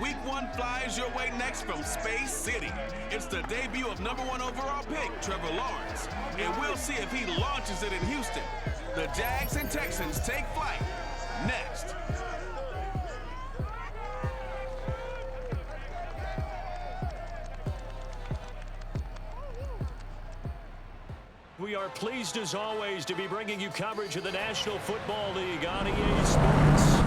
Week 1 flies your way next from Space City. It's the debut of #1 overall pick, Trevor Lawrence. And we'll see if he launches it in Houston. The Jags and Texans take flight next. We are pleased, as always, to be bringing you coverage of the National Football League on EA Sports.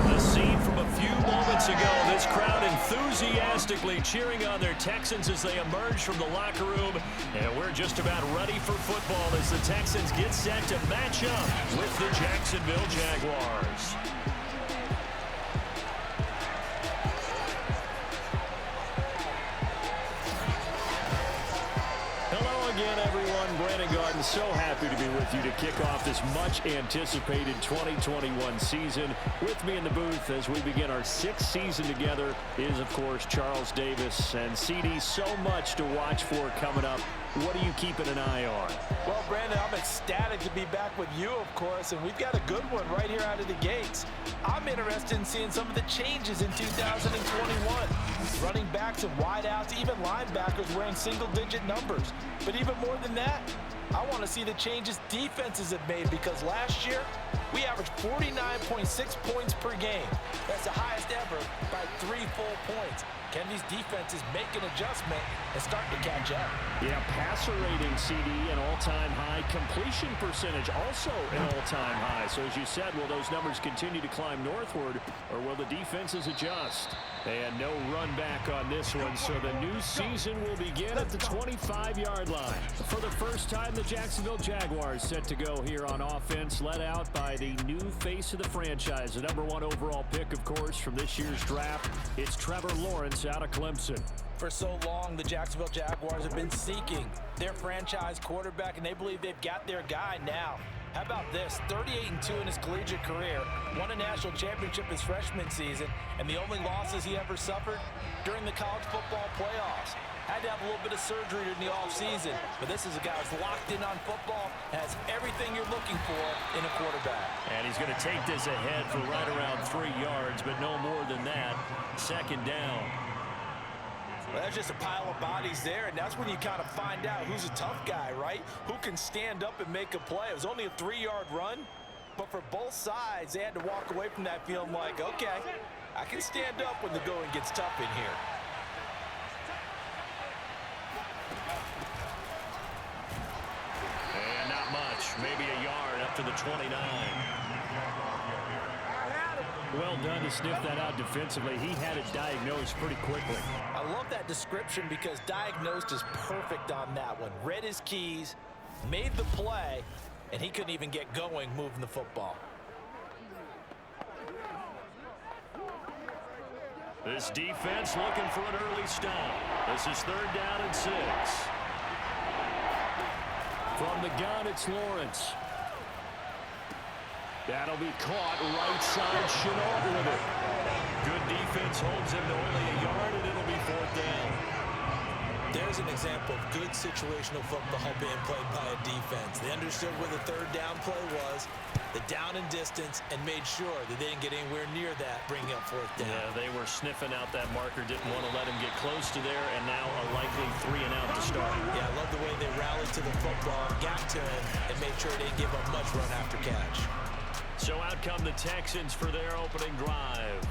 A scene from a few moments ago, this crowd enthusiastically cheering on their Texans as they emerge from the locker room. And we're just about ready for football as the Texans get set to match up with the Jacksonville Jaguars. Again, everyone, Brandon Garden, so happy to be with you to kick off this much-anticipated 2021 season. With me in the booth as we begin our 6th season together is, of course, Charles Davis. And, CD, so much to watch for coming up. What are you keeping an eye on? Well, Brandon, I'm ecstatic to be back with you, of course, and we've got a good one right here out of the gates. I'm interested in seeing some of the changes in 2021. Running backs and wideouts, even linebackers wearing single-digit numbers. But even more than that, I want to see the changes defenses have made, because last year we averaged 49.6 points per game. That's the highest ever by 3 full points. Can these defenses make an adjustment and start to catch up? Yeah, passer rating, CD, an all-time high. Completion percentage, also an all-time high. So as you said, will those numbers continue to climb northward, or will the defenses adjust? And no run back on this one, so the new season will begin at the 25-yard line. For the first time, the Jacksonville Jaguars set to go here on offense, led out by the new face of the franchise, the #1 overall pick, of course, from this year's draft. It's Trevor Lawrence out of Clemson. For so long, the Jacksonville Jaguars have been seeking their franchise quarterback, and they believe they've got their guy now. How about this? 38-2 in his collegiate career, won a national championship his freshman season, and the only losses he ever suffered during the college football playoffs. Had to have a little bit of surgery in the offseason, but this is a guy who's locked in on football, has everything you're looking for in a quarterback. And he's going to take this ahead for right around 3 yards, but no more than that. Second down. Well, that's just a pile of bodies there, and that's when you kind of find out who's a tough guy, right? Who can stand up and make a play. It was only a 3-yard run, but for both sides, they had to walk away from that feeling like, okay, I can stand up when the going gets tough in here. And not much, maybe a yard up to the 29. Well done to sniff that out defensively. He had it diagnosed pretty quickly. I love that description, because diagnosed is perfect on that one. Read his keys, made the play, and he couldn't even get going moving the football. This defense looking for an early stop. This is 3rd down and 6. From the gun, it's Lawrence. That'll be caught right side. Chenault with it. Good defense holds him to only a yard, and it'll be 4th down. There's an example of good situational football being played by a defense. They understood where the 3rd down play was, the down and distance, and made sure that they didn't get anywhere near that, bringing up 4th down. Yeah, they were sniffing out that marker, didn't want to let him get close to there, and now a likely 3 and out to start. Yeah, I love the way they rallied to the football, got to him, and made sure they didn't give up much run after catch. So out come the Texans for their opening drive.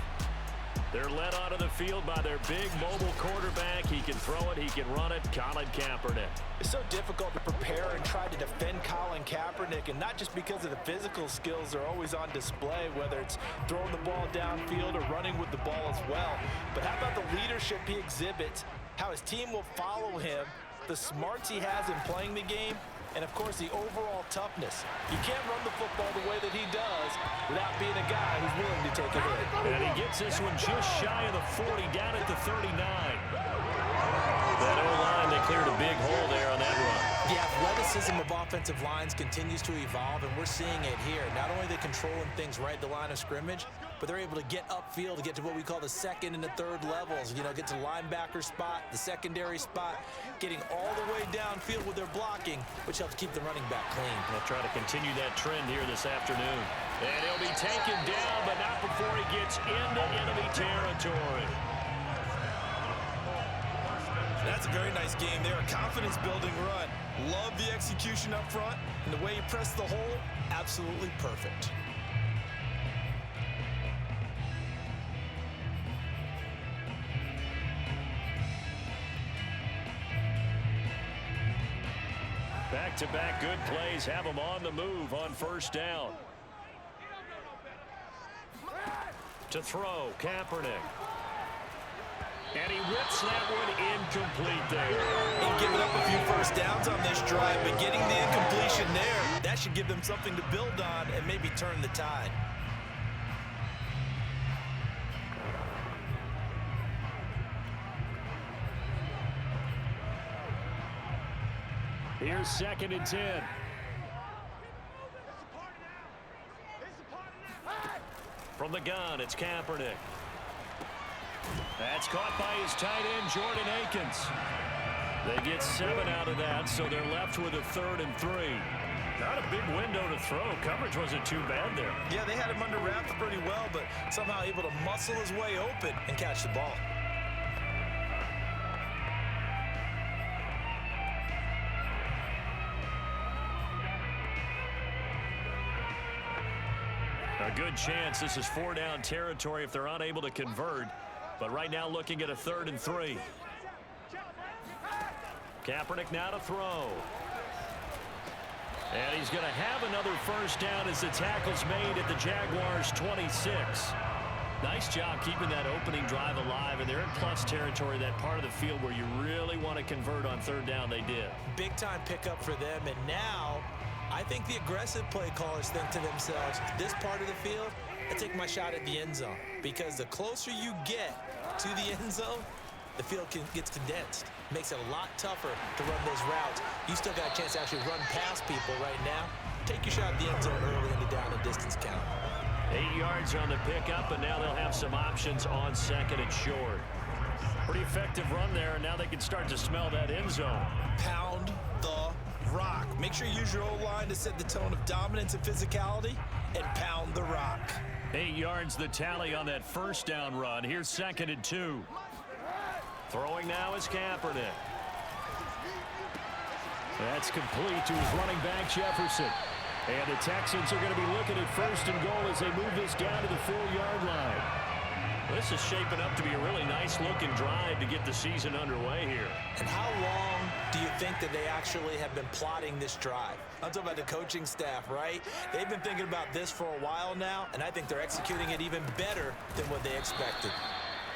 They're led onto the field by their big mobile quarterback. He can throw it, he can run it, Colin Kaepernick. It's so difficult to prepare and try to defend Colin Kaepernick, and not just because of the physical skills are always on display, whether it's throwing the ball downfield or running with the ball as well. But how about the leadership he exhibits, how his team will follow him, the smarts he has in playing the game, and, of course, the overall toughness. You can't run the football the way that he does without being a guy who's willing to take a hit. And he gets this one just shy of the 40, down at the 39. That O-line, they cleared a big hole there on that run. The athleticism of offensive lines continues to evolve, and we're seeing it here. Not only are they controlling things right at the line of scrimmage, but they're able to get upfield to get to what we call the 2nd and the 3rd levels. You know, get to linebacker spot, the secondary spot, getting all the way downfield with their blocking, which helps keep the running back clean. They'll try to continue that trend here this afternoon. And he'll be taken down, but not before he gets into enemy territory. That's a very nice game there. A confidence-building run. Love the execution up front, and the way he pressed the hole, absolutely perfect. Back-to-back good plays have him on the move on first down. To throw, Kaepernick. And he whips that one incomplete there. Ain't giving up a few first downs on this drive, but getting the incompletion there, that should give them something to build on and maybe turn the tide. Here's 2nd and 10. From the gun, it's Kaepernick. That's caught by his tight end, Jordan Akins. They get 7 out of that, so they're left with a 3rd and 3. Not a big window to throw. Coverage wasn't too bad there. Yeah, they had him under wraps pretty well, but somehow able to muscle his way open and catch the ball. A good chance this is 4-down territory if they're unable to convert. But right now looking at a 3rd and 3. Kaepernick now to throw. And he's going to have another first down as the tackle's made at the Jaguars' 26. Nice job keeping that opening drive alive, and they're in plus territory, that part of the field where you really want to convert on 3rd down. They did. Big-time pickup for them, and now I think the aggressive play callers think to themselves, this part of the field, I take my shot at the end zone, because the closer you get to the end zone, the field gets condensed. Makes it a lot tougher to run those routes. You still got a chance to actually run past people right now. Take your shot at the end zone early in the down and distance count. 8 yards on the pickup, and now they'll have some options on 2nd and short. Pretty effective run there, and now they can start to smell that end zone. Pound the rock. Make sure you use your O-line to set the tone of dominance and physicality, and pound the rock. 8 yards the tally on that first down run. Here's 2nd and 2. Throwing now is Kaepernick. That's complete to his running back, Jefferson. And the Texans are going to be looking at 1st and goal as they move this down to the 4-yard line. This is shaping up to be a really nice-looking drive to get the season underway here. And how long do you think that they actually have been plotting this drive? I'm talking about the coaching staff, right? They've been thinking about this for a while now, and I think they're executing it even better than what they expected.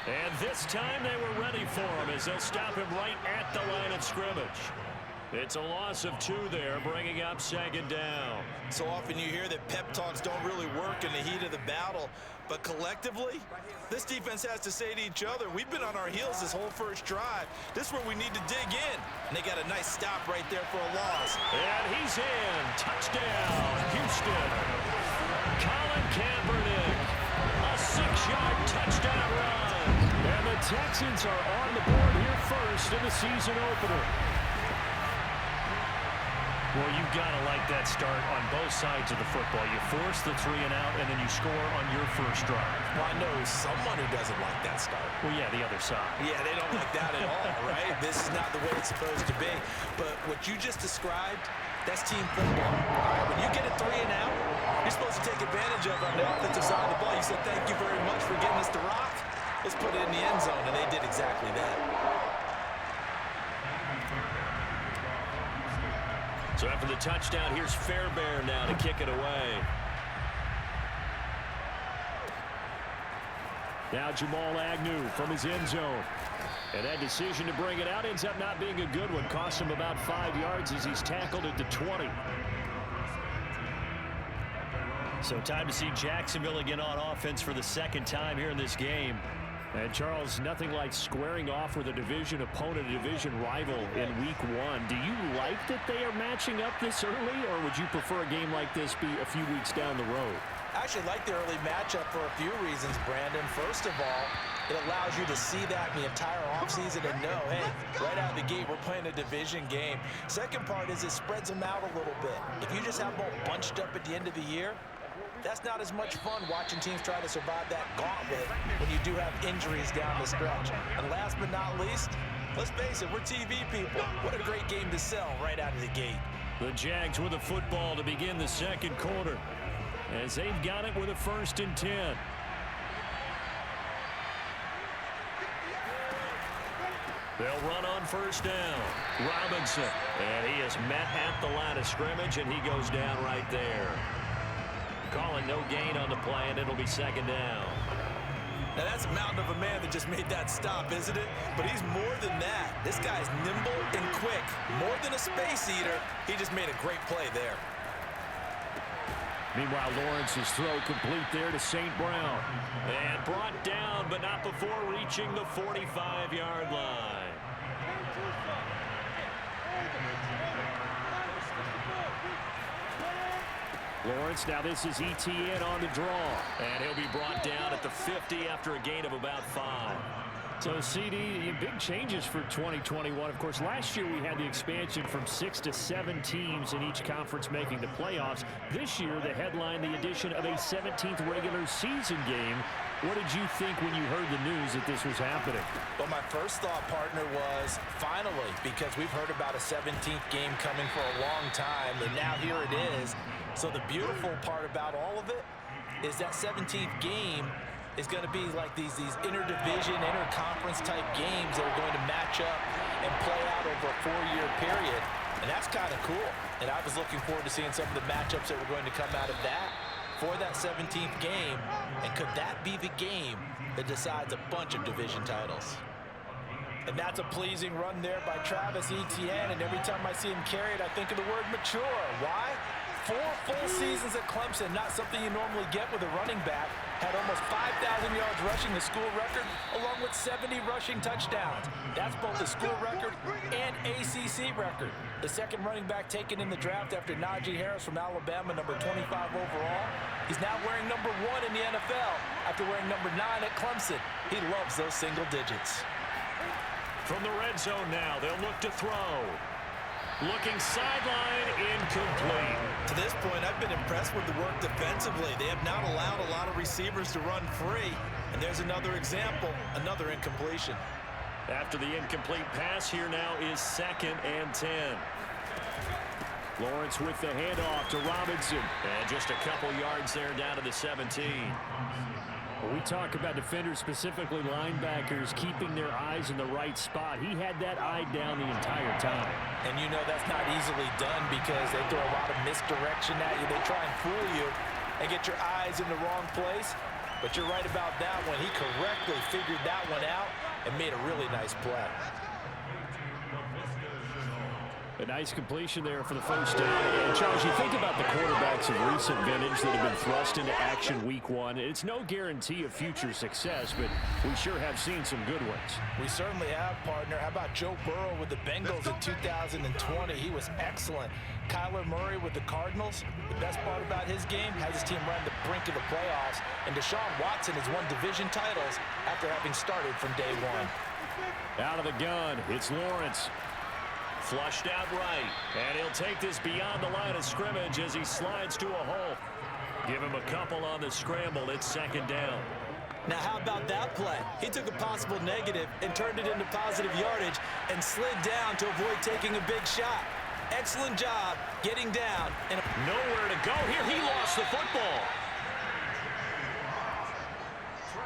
And this time they were ready for him as they'll stop him right at the line of scrimmage. It's a loss of 2 there, bringing up 2nd down. So often you hear that pep talks don't really work in the heat of the battle, but collectively, this defense has to say to each other, we've been on our heels this whole first drive. This is where we need to dig in. And they got a nice stop right there for a loss. And he's in. Touchdown, Houston. Colin Kaepernick, a 6-yard touchdown run. And the Texans are on the board here first in the season opener. Well, you've got to like that start on both sides of the football. You force the 3 and out, and then you score on your first drive. Well, I know someone who doesn't like that start. Well, yeah, the other side. Yeah, they don't like that at all, right? This is not the way it's supposed to be. But what you just described, that's team football. All right, when you get a 3 and out, you're supposed to take advantage of it on the offensive side of the ball. You said, thank you very much for getting us the rock. Let's put it in the end zone, and they did exactly that. So after the touchdown, here's Fairbairn now to kick it away. Now Jamal Agnew from his end zone. And that decision to bring it out ends up not being a good one. Cost him about 5 yards as he's tackled at the 20. So time to see Jacksonville again on offense for the 2nd time here in this game. And Charles, nothing like squaring off with a division opponent, a division rival in week 1. Do you like that they are matching up this early, or would you prefer a game like this be a few weeks down the road? I actually like the early matchup for a few reasons, Brandon. First of all, it allows you to see that in the entire offseason and know, hey, right out of the gate, we're playing a division game. Second part is it spreads them out a little bit. If you just have them all bunched up at the end of the year, that's not as much fun watching teams try to survive that gauntlet when you do have injuries down the stretch. And last but not least, Let's face it, we're TV people. What a great game to sell right out of the gate. The Jags with the football to begin the second quarter, as they've got it with a 1st and 10. They'll run on 1st down. Robinson, and he is met at the line of scrimmage, and he goes down right there. Calling no gain on the play, and it'll be 2nd down. Now that's a mountain of a man that just made that stop, isn't it? But he's more than that. This guy's nimble and quick. More than a space eater, he just made a great play there. Meanwhile, Lawrence's throw complete there to St. Brown. And brought down, but not before reaching the 45-yard line. Lawrence, now this is ETN on the draw. And he'll be brought down at the 50 after a gain of about 5. So, CD, big changes for 2021. Of course, last year we had the expansion from 6 to 7 teams in each conference making the playoffs. This year, the headline, the addition of a 17th regular season game. What did you think when you heard the news that this was happening? Well, my first thought, partner, was finally, because we've heard about a 17th game coming for a long time, and now here it is. So the beautiful part about all of it is that 17th game is going to be like these interdivision, interconference type games that are going to match up and play out over a 4-year period. And that's kind of cool. And I was looking forward to seeing some of the matchups that were going to come out of that for that 17th game. And could that be the game that decides a bunch of division titles? And that's a pleasing run there by Travis Etienne. And every time I see him carry it, I think of the word mature. Why? 4 full seasons at Clemson, not something you normally get with a running back. Had almost 5,000 yards rushing, the school record, along with 70 rushing touchdowns. That's both the school record and ACC record. The second running back taken in the draft after Najee Harris from Alabama, number 25 overall. He's now wearing number 1 in the NFL after wearing number 9 at Clemson. He loves those single digits. From the red zone now, they'll look to throw. Looking sideline, incomplete. To this point, I've been impressed with the work defensively. They have not allowed a lot of receivers to run free. And there's another example, another incompletion. After the incomplete pass, here now is 2nd and 10. Lawrence with the handoff to Robinson. And just a couple yards there down to the 17. When we talk about defenders, specifically linebackers, keeping their eyes in the right spot, he had that eye down the entire time. And you know that's not easily done because they throw a lot of misdirection at you. They try and fool you and get your eyes in the wrong place. But you're right about that one. He correctly figured that one out and made a really nice play. A nice completion there for the 1st down. And Charles, you think about the quarterbacks of recent vintage that have been thrust into action week 1. It's no guarantee of future success, but we sure have seen some good ones. We certainly have, partner. How about Joe Burrow with the Bengals in 2020? He was excellent. Kyler Murray with the Cardinals. The best part about his game has his team right on the brink of the playoffs. And Deshaun Watson has won division titles after having started from day 1. Out of the gun, it's Lawrence. Flushed out right, and he'll take this beyond the line of scrimmage as he slides to a hole. Give him a couple on the scramble. It's 2nd down. Now, how about that play? He took a possible negative and turned it into positive yardage and slid down to avoid taking a big shot. Excellent job getting down. And nowhere to go here. He lost the football.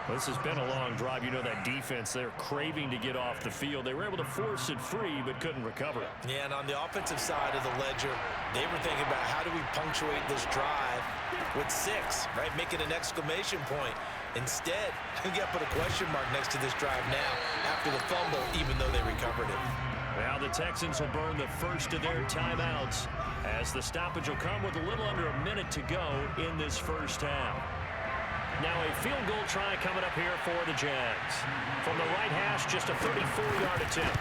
This has been a long drive. You know that defense, they're craving to get off the field. They were able to force it free, but couldn't recover it. Yeah, and on the offensive side of the ledger, they were thinking about how do we punctuate this drive with 6, right? Make it an exclamation point. Instead, you got to put a question mark next to this drive now after the fumble, even though they recovered it. Now the Texans will burn the first of their timeouts as the stoppage will come with a little under a minute to go in this first half. Now a field goal try coming up here for the Jags. From the right hash, just a 34-yard attempt.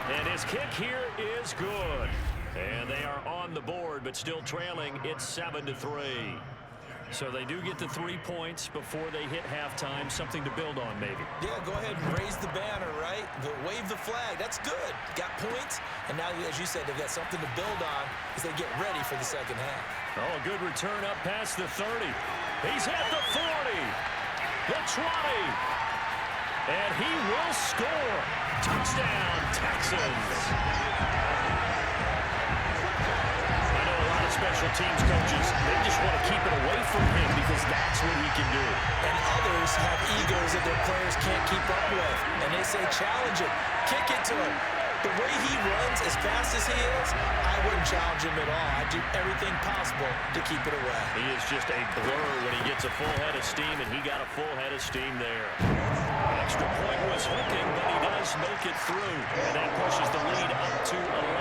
And his kick here is good. And they are on the board, but still trailing. It's 7-3. So they do get the 3 points before they hit halftime. Something to build on, maybe. Yeah, go ahead and raise the banner, right? Wave the flag. That's good. Got points. And now, as you said, they've got something to build on as they get ready for the second half. Oh, a good return up past the 30. He's at the 40. The 20. And he will score. Touchdown, Texans. I know a lot of special teams coaches, they just want to keep it away from him because that's what he can do. And others have egos that their players can't keep up with. And they say, challenge it, kick it to him. The way he runs as fast as he is, I wouldn't challenge him at all. I'd do everything possible to keep it away. He is just a blur when he gets a full head of steam, and he got a full head of steam there. Extra point was hooking, but he does make it through, and that pushes the lead up to 11.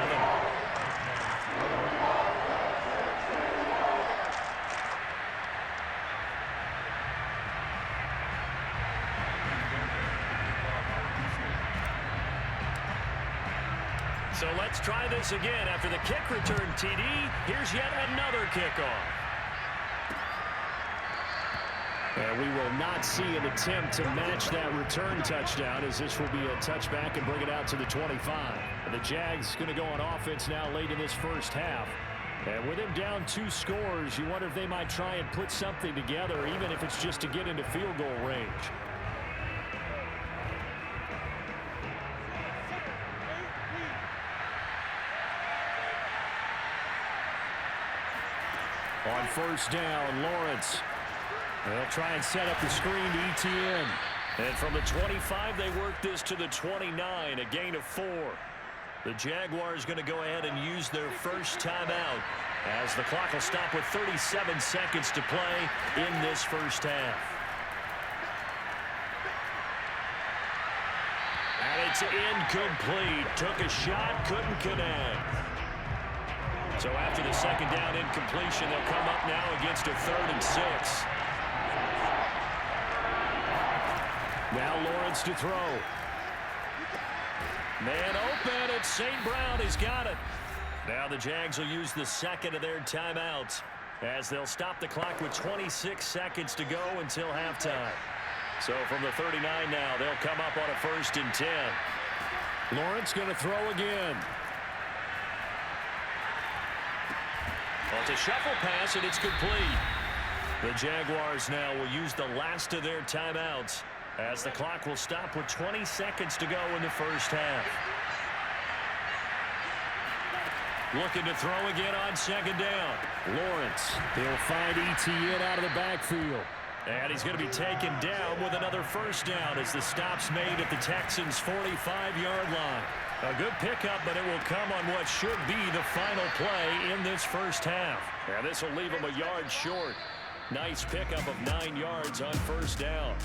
So let's try this again. After the kick return TD, here's yet another kickoff. And we will not see an attempt to match that return touchdown, as this will be a touchback and bring it out to the 25. And the Jags going to go on offense now late in this first half. And with them down 2 scores, you wonder if they might try and put something together, even if it's just to get into field goal range. On first down, Lawrence. They'll try and set up the screen to ETN. And from the 25, they work this to the 29, a gain of 4. The Jaguars going to go ahead and use their first timeout as the clock will stop with 37 seconds to play in this first half. And it's incomplete. Took a shot, couldn't connect. So after the second down incompletion, they'll come up now against a 3rd and 6. Now Lawrence to throw. Man open, it's St. Brown. He's got it. Now the Jags will use the second of their timeouts as they'll stop the clock with 26 seconds to go until halftime. So from the 39 now, they'll come up on a 1st and 10. Lawrence going to throw again. Well, it's a shuffle pass, and it's complete. The Jaguars now will use the last of their timeouts as the clock will stop with 20 seconds to go in the first half. Looking to throw again on second down. Lawrence, he'll find ETN out of the backfield. And he's going to be taken down with another first down as the stop's made at the Texans' 45-yard line. A good pickup, but it will come on what should be the final play in this first half. And this will leave him a yard short. Nice pickup of 9 yards on first down.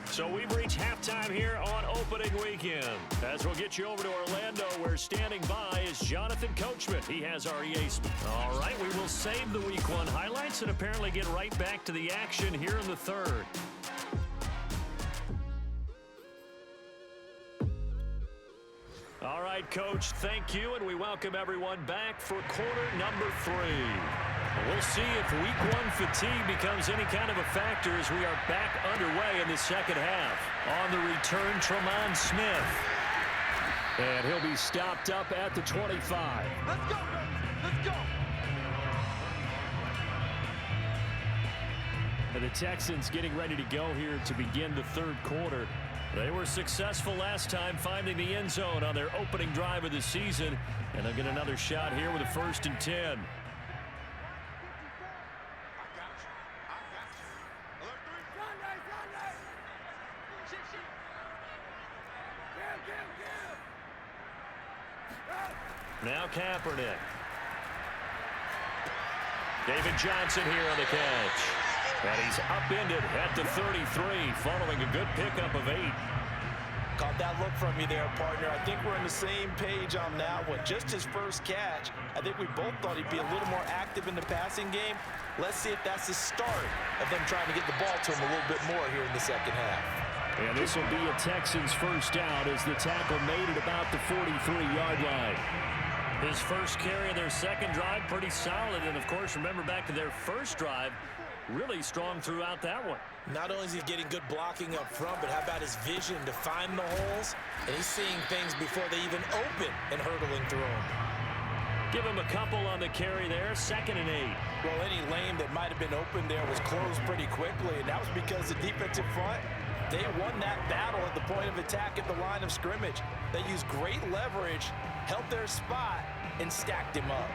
So we've reached halftime here on opening weekend. As we'll get you over to Orlando, where standing by is Jonathan Coachman. He has our EA. All right, we will save the Week 1 highlights and apparently get right back to the action here in the 3rd. All right, Coach, thank you, and we welcome everyone back for quarter number 3. We'll see if Week 1 fatigue becomes any kind of a factor as we are back underway in the second half. On the return, Tremont Smith. And he'll be stopped up at the 25. Let's go, let's go. And the Texans getting ready to go here to begin the 3rd quarter. They were successful last time finding the end zone on their opening drive of the season. And they'll get another shot here with a 1st and 10. Now Kaepernick. David Johnson here on the catch. And he's upended at the 33 following a good pickup of 8. Caught that look from you there, partner. I think we're on the same page on that one. Just his first catch. I think we both thought he'd be a little more active in the passing game. Let's see if that's the start of them trying to get the ball to him a little bit more here in the second half. And this will be a Texans first down as the tackle made it about the 43-yard line. His first carry of their second drive, pretty solid. And, of course, remember back to their first drive, really strong throughout that one. Not only is he getting good blocking up front, but how about his vision to find the holes? And he's seeing things before they even open and hurdling through them. Give him a couple on the carry there, 2nd and 8. Well, any lane that might have been open there was closed pretty quickly, and that was because the defensive front They won that battle at the point of attack at the line of scrimmage. They used great leverage, held their spot, and stacked him up.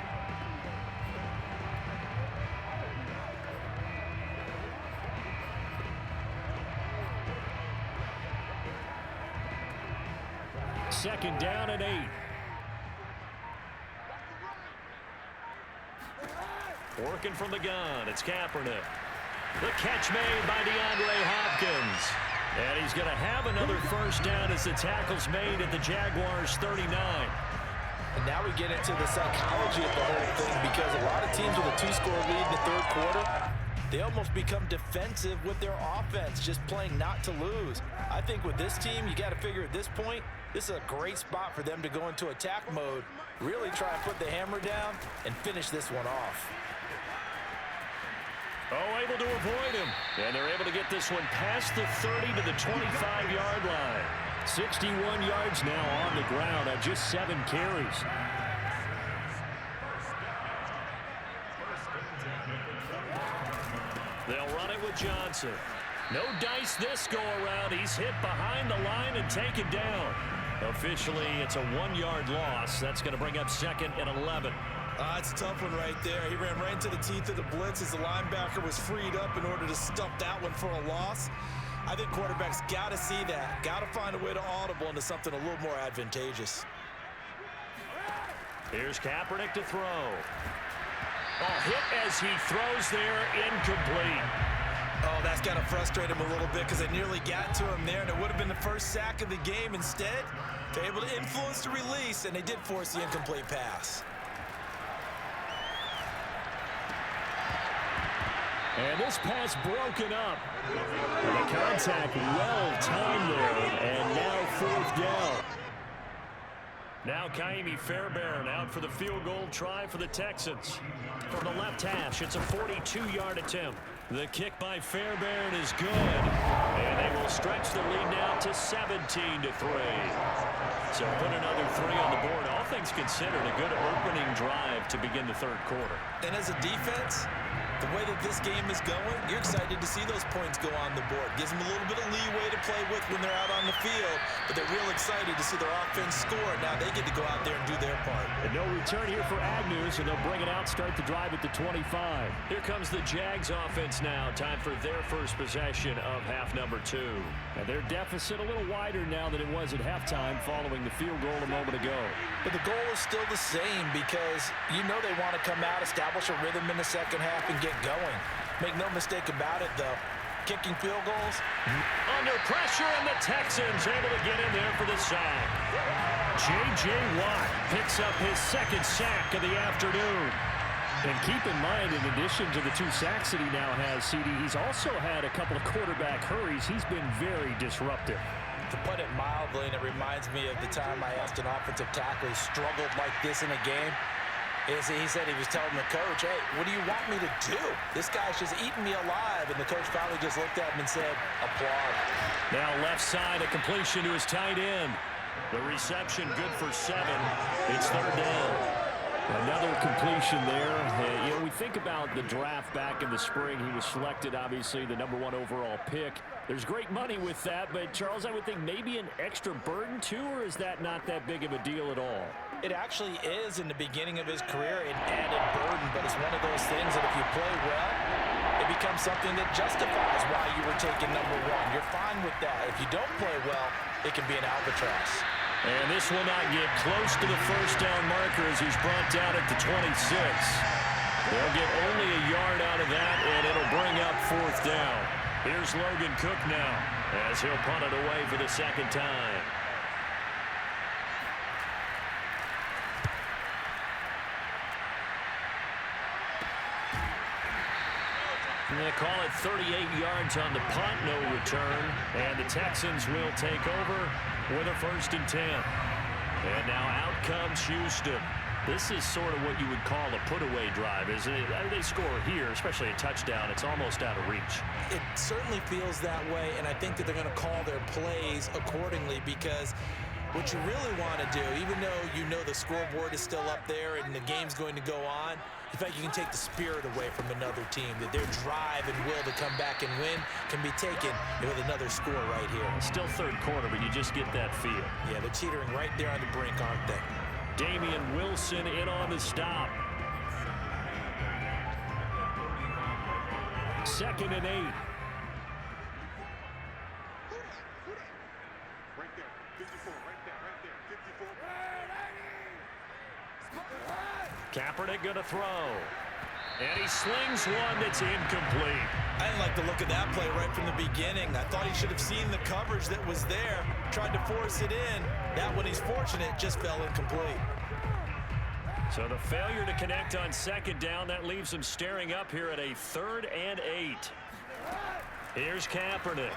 Second down and 8. Working from the gun, it's Kaepernick. The catch made by DeAndre Hopkins. And he's going to have another first down as the tackle's made at the Jaguars' 39. And now we get into the psychology of the whole thing, because a lot of teams with a 2-score lead in the third quarter, they almost become defensive with their offense, just playing not to lose. I think with this team, you got to figure at this point, this is a great spot for them to go into attack mode, really try and put the hammer down and finish this one off. Oh, able to avoid him. And they're able to get this one past the 30 to the 25-yard line. 61 yards now on the ground on just 7 carries. They'll run it with Johnson. No dice this go-around. He's hit behind the line and taken down. Officially, it's a 1-yard loss. That's going to bring up second and 11. It's a tough one right there. He ran right into the teeth of the blitz as the linebacker was freed up in order to stump that one for a loss. I think quarterbacks got to see that. Got to find a way to audible into something a little more advantageous. Here's Kaepernick to throw. Oh, hit as he throws there, incomplete. Oh, that's got to frustrate him a little bit, because they nearly got to him there, and it would have been the first sack of the game. Instead, they're able to influence the release, and they did force the incomplete pass. And this pass broken up. And the contact well timed there, and now fourth down. Now Kaimi Fairbairn out for the field goal try for the Texans. From the left hash, it's a 42-yard attempt. The kick by Fairbairn is good. And they will stretch the lead now to 17-3. So put another 3 on the board. All things considered, a good opening drive to begin the third quarter. And as a defense, the way that this game is going, you're excited to see those points go on the board. Gives them a little bit of leeway to play with when they're out on the field, but they're real excited to see their offense score. Now they get to go out there and do their part. And no return here for Agnew, so they'll bring it out, start the drive at the 25. Here comes the Jags offense now. Time for their first possession of half number 2. And their deficit a little wider now than it was at halftime following the field goal a moment ago. But the goal is still the same, because you know they want to come out, establish a rhythm in the second half, and get going. Make no mistake about it, though. Kicking field goals. Under pressure, and the Texans able to get in there for the sack. J.J. Watt picks up his second sack of the afternoon. And keep in mind, in addition to the 2 sacks that he now has, CD, he's also had a couple of quarterback hurries. He's been very disruptive. To put it mildly, and it reminds me of the time I asked an offensive tackle who struggled like this in a game. He said he was telling the coach, hey, what do you want me to do? This guy's just eating me alive. And the coach finally just looked at him and said, applaud. Now left side, a completion to his tight end. The reception good for 7. It's third down. Another completion there. You know, we think about the draft back in the spring. He was selected, obviously, the #1 overall pick. There's great money with that, but, Charles, I would think maybe an extra burden, too, or is that not that big of a deal at all? It actually is in the beginning of his career, an added burden, but it's one of those things that if you play well, it becomes something that justifies why you were taken #1. You're fine with that. If you don't play well, it can be an albatross. And this will not get close to the first down marker as he's brought down at the 26. They'll get only a yard out of that, and it'll bring up fourth down. Here's Logan Cook now as he'll punt it away for the second time. And they call it 38 yards on the punt, no return. And the Texans will take over with a 1st and 10. And now out comes Houston. This is sort of what you would call a put-away drive, isn't it? They score here, especially a touchdown. It's almost out of reach. It certainly feels that way, and I think that they're going to call their plays accordingly, because What you really want to do, even though you know the scoreboard is still up there and the game's going to go on, you think you can take the spirit away from another team, that their drive and will to come back and win can be taken with another score right here. Still third quarter, but you just get that feel. Yeah, they're teetering right there on the brink, aren't they? Damian Wilson in on the stop. 2nd and 8. Kaepernick going to throw. And he slings one that's incomplete. I didn't like the look of that play right from the beginning. I thought he should have seen the coverage that was there, tried to force it in. That one, he's fortunate, just fell incomplete. So the failure to connect on 2nd down, that leaves him staring up here at a 3rd and 8. Here's Kaepernick.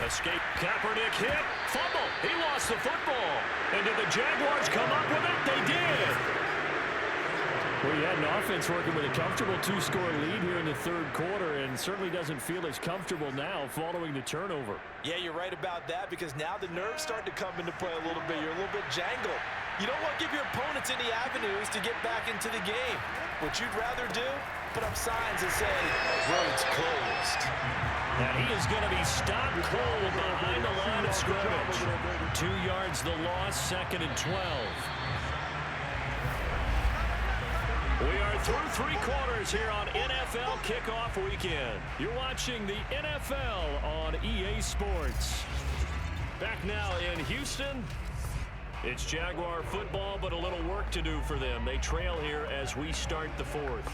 Escape. Kaepernick hit. Fumble. He lost the football. And did the Jaguars come up with it? They did. Well, you had an offense working with a comfortable 2-score lead here in the 3rd quarter, and certainly doesn't feel as comfortable now following the turnover. Yeah, you're right about that, because now the nerves start to come into play a little bit. You're a little bit jangled. You don't want to give your opponents any avenues to get back into the game. What you'd rather do, put up signs that say, roads closed. And he is going to be stopped cold behind the line of scrimmage. 2 yards the loss, 2nd and 12. We are through 3 quarters here on NFL Kickoff Weekend. You're watching the NFL on EA Sports. Back now in Houston. It's Jaguar football, but a little work to do for them. They trail here as we start the 4th.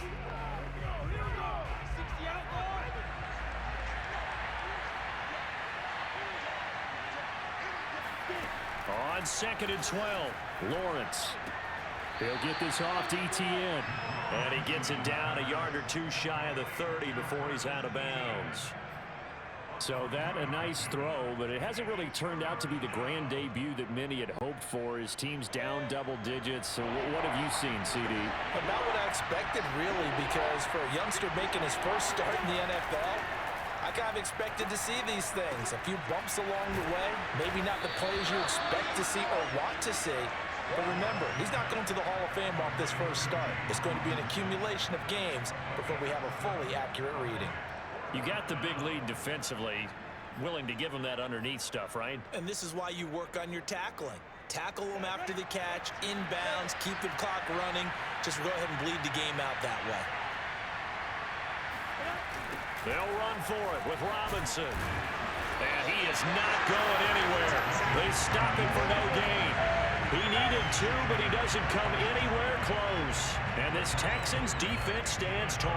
On 2nd and 12, Lawrence. He'll get this off to Etienne. And he gets it down a yard or 2 shy of the 30 before he's out of bounds. So that a nice throw, but it hasn't really turned out to be the grand debut that many had hoped for. His team's down double digits. So what have you seen, CD? About what I expected, really, because for a youngster making his first start in the NFL, I kind of expected to see these things. A few bumps along the way, maybe not the plays you expect to see or want to see. But remember, he's not going to the Hall of Fame off this first start. It's going to be an accumulation of games before we have a fully accurate reading. You got the big lead defensively, willing to give him that underneath stuff, right? And this is why you work on your tackling. Tackle them after the catch, inbounds, keep the clock running. Just go ahead and bleed the game out that way. They'll run for it with Robinson. And he is not going anywhere. They stop him for no gain. He needed 2, but he doesn't come anywhere close. And this Texans defense stands tall.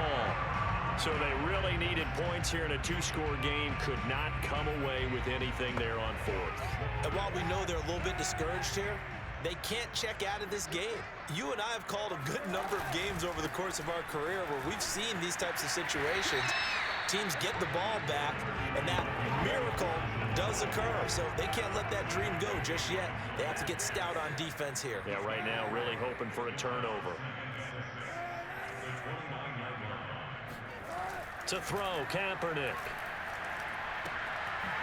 So they really needed points here in a 2-score game. Could not come away with anything there on 4th. And while we know they're a little bit discouraged here, they can't check out of this game. You and I have called a good number of games over the course of our career where we've seen these types of situations. Teams get the ball back, and that miracle does occur. So they can't let that dream go just yet. They have to get stout on defense here. Yeah, right now really hoping for a turnover. To throw, Kaepernick.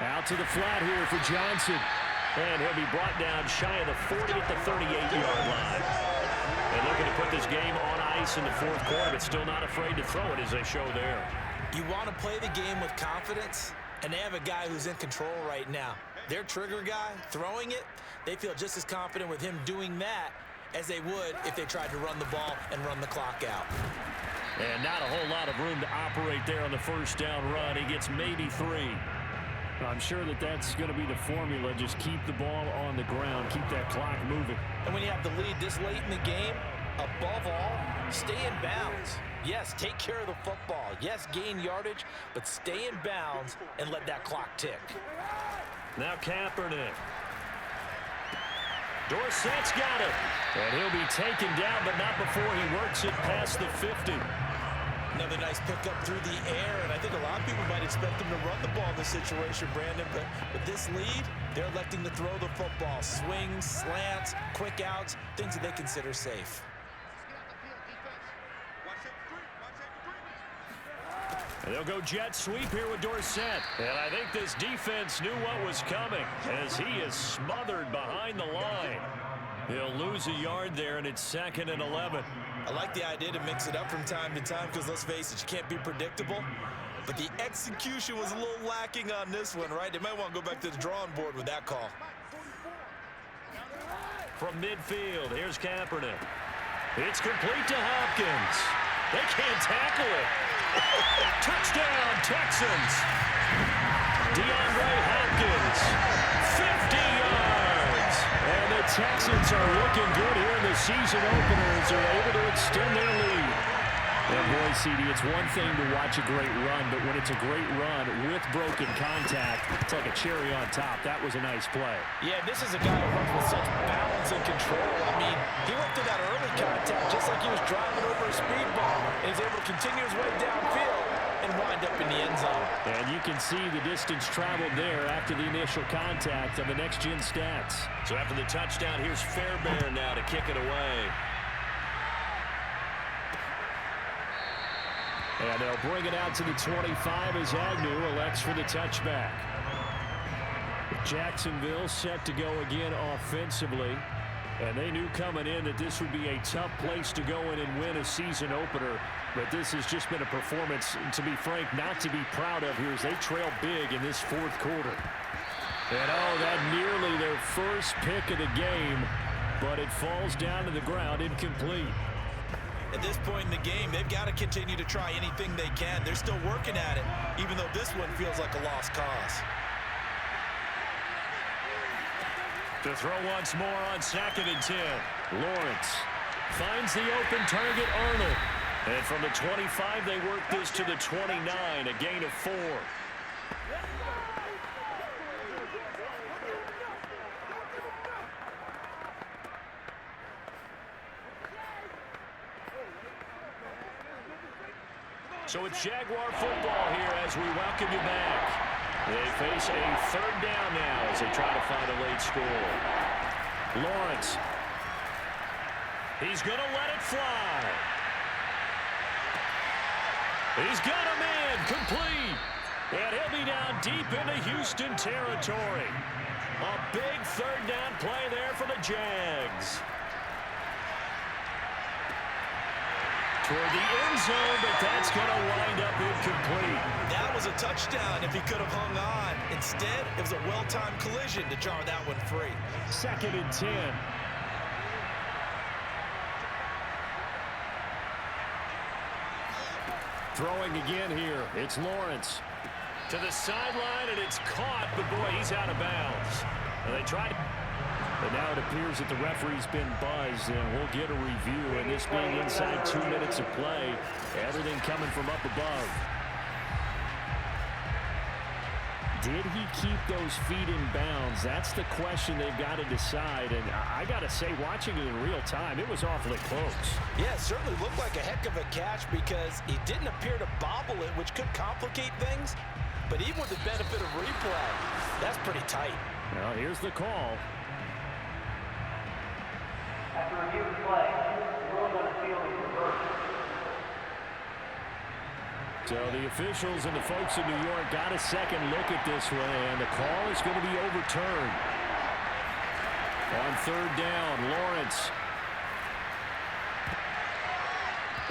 Out to the flat here for Johnson. And he'll be brought down shy of the 40 at the 38-yard line. And looking to put this game on ice in the 4th quarter, but still not afraid to throw it as they show there. You want to play the game with confidence, and they have a guy who's in control right now. Their trigger guy, throwing it, they feel just as confident with him doing that as they would if they tried to run the ball and run the clock out. And not a whole lot of room to operate there on the first down run. He gets maybe 3. I'm sure that that's going to be the formula. Just keep the ball on the ground. Keep that clock moving. And when you have the lead this late in the game, above all, stay in bounds. Yes, take care of the football. Yes, gain yardage, but stay in bounds and let that clock tick. Now Kaepernick. Dorsett's got it. And he'll be taken down, but not before he works it past the 50. Another nice pickup through the air, and I think a lot of people might expect him to run the ball in this situation, Brandon, but with this lead, they're electing to throw the football. Swings, slants, quick outs, things that they consider safe. And they'll go jet sweep here with Dorsett. And I think this defense knew what was coming as he is smothered behind the line. He'll lose a yard there, and it's 2nd and 11. I like the idea to mix it up from time to time because, let's face it, you can't be predictable. But the execution was a little lacking on this one, right? They might want to go back to the drawing board with that call. From midfield, here's Kaepernick. It's complete to Hopkins. They can't tackle it. Touchdown, Texans. DeAndre Hopkins, 50 yards. And the Texans are looking good here in the season opener as they're able to extend their lead. And boy, CD, it's one thing to watch a great run, but when it's a great run with broken contact, it's like a cherry on top. That was a nice play. Yeah, this is a guy who runs with such balance and control. I mean, he went through that early contact just like he was driving over a speed bump, and he's able to continue his way downfield and wind up in the end zone. And you can see the distance traveled there after the initial contact on the next-gen stats. So after the touchdown, here's Fairbairn now to kick it away. And they'll bring it out to the 25 as Agnew elects for the touchback. Jacksonville set to go again offensively. And they knew coming in that this would be a tough place to go in and win a season opener. But this has just been a performance, to be frank, not to be proud of here as they trail big in this fourth quarter. And oh, that nearly their first pick of the game, but it falls down to the ground incomplete. At this point in the game, they've got to continue to try anything they can. They're still working at it, even though this one feels like a lost cause. To throw once more on 2nd and 10. Lawrence finds the open target, Arnold. And from the 25, they work this to the 29, a gain of 4. So it's Jaguar football here as we welcome you back. They face a 3rd down now as they try to find a late score. Lawrence. He's going to let it fly. He's got a man complete. And he'll be down deep into Houston territory. A big 3rd down play there for the Jags. Toward the end zone, but that's going to wind up incomplete. That was a touchdown if he could have hung on. Instead, it was a well-timed collision to jar that one free. 2nd and 10. Throwing again here. It's Lawrence. To the sideline, and it's caught, but boy, he's out of bounds. And they tried. But now it appears that the referee's been buzzed, and we'll get a review. And this being inside 2 minutes of play, everything coming from up above. Did he keep those feet in bounds? That's the question they've got to decide. And I got to say, watching it in real time, it was awfully close. Yeah, it certainly looked like a heck of a catch because he didn't appear to bobble it, which could complicate things. But even with the benefit of replay, that's pretty tight. Well, here's the call. After review of play, ruling on the field is reversed. So the officials and the folks in New York got a second look at this one, and the call is going to be overturned. On 3rd down, Lawrence.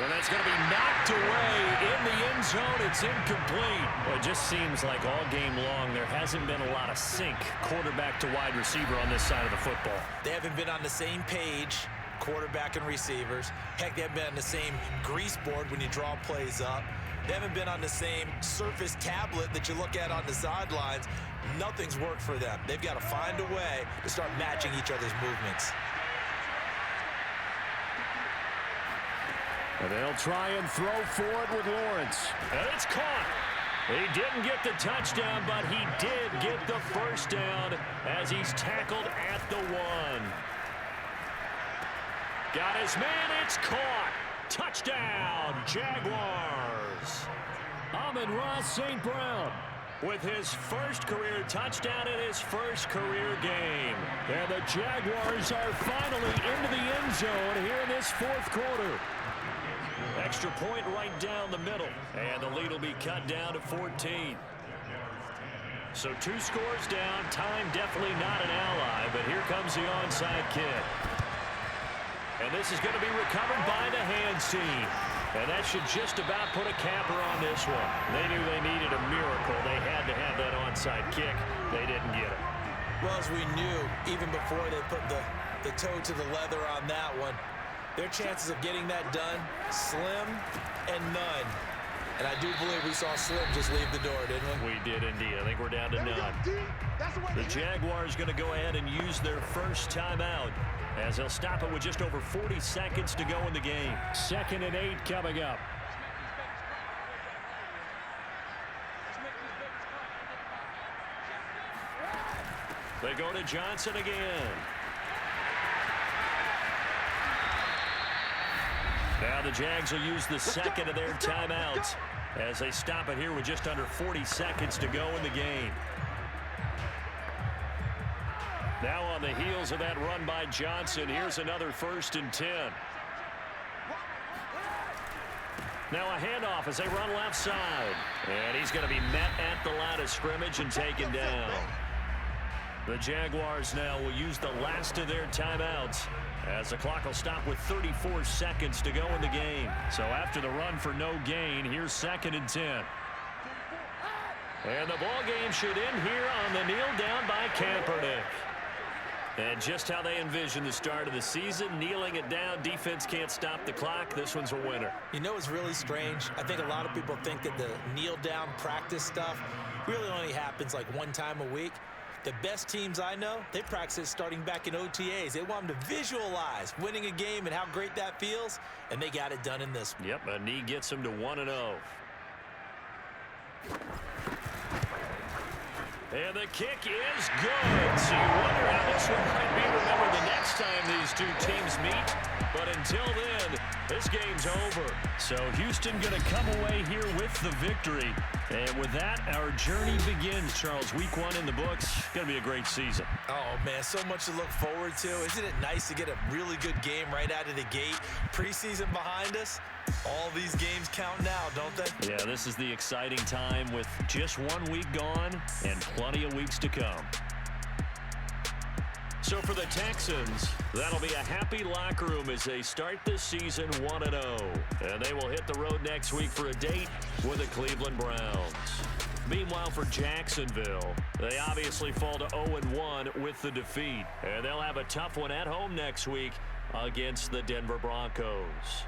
And that's going to be knocked away in the end zone. It's incomplete. Well, it just seems like all game long there hasn't been a lot of sync quarterback to wide receiver on this side of the football. They haven't been on the same page, quarterback and receivers. Heck, they haven't been on the same grease board when you draw plays up. They haven't been on the same surface tablet that you look at on the sidelines. Nothing's worked for them. They've got to find a way to start matching each other's movements. And they'll try and throw for it with Lawrence. And it's caught. He didn't get the touchdown, but he did get the first down as he's tackled at the 1. Got his man. It's caught. Touchdown, Jaguars. Amon-Ra St. Brown with his first career touchdown in his first career game. And the Jaguars are finally into the end zone here in this fourth quarter. Extra point right down the middle. And the lead will be cut down to 14. So 2 scores down. Time definitely not an ally, but here comes the onside kick. And this is going to be recovered by the hands team. And that should just about put a capper on this one. They knew they needed a miracle. They had to have that onside kick. They didn't get it. Well, as we knew, even before they put the toe to the leather on that one, their chances of getting that done, slim and none. And I do believe we saw Slim just leave the door, didn't we? We did indeed. I think we're down to none. The Jaguars going to go ahead and use their first timeout as they'll stop it with just over 40 seconds to go in the game. 2nd and 8 coming up. They go to Johnson again. Now the Jags will use the second of their timeouts as they stop it here with just under 40 seconds to go in the game. Now on the heels of that run by Johnson, here's another 1st and 10. Now a handoff as they run left side. And he's going to be met at the line of scrimmage and taken down. The Jaguars now will use the last of their timeouts as the clock will stop with 34 seconds to go in the game. So after the run for no gain, here's 2nd and 10. And the ball game should end here on the kneel down by Kaepernick. And just how they envision the start of the season, kneeling it down, defense can't stop the clock. This one's a winner. You know, it's really strange. I think a lot of people think that the kneel down practice stuff really only happens like one time a week. The best teams I know, they practice it starting back in OTAs. They want them to visualize winning a game and how great that feels, and they got it done in this one. Yep, a knee gets them to 1-0. And the kick is good. So you wonder how this one might be remembered the next time these two teams meet. But until then, this game's over. So Houston going to come away here with the victory. And with that, our journey begins, Charles. Week 1 in the books. Going to be a great season. Oh, man, so much to look forward to. Isn't it nice to get a really good game right out of the gate? Preseason behind us. All these games count now, don't they? Yeah, this is the exciting time with just 1 week gone and plenty of weeks to come. So for the Texans, that'll be a happy locker room as they start this season 1-0. And they will hit the road next week for a date with the Cleveland Browns. Meanwhile, for Jacksonville, they obviously fall to 0-1 with the defeat. And they'll have a tough one at home next week against the Denver Broncos.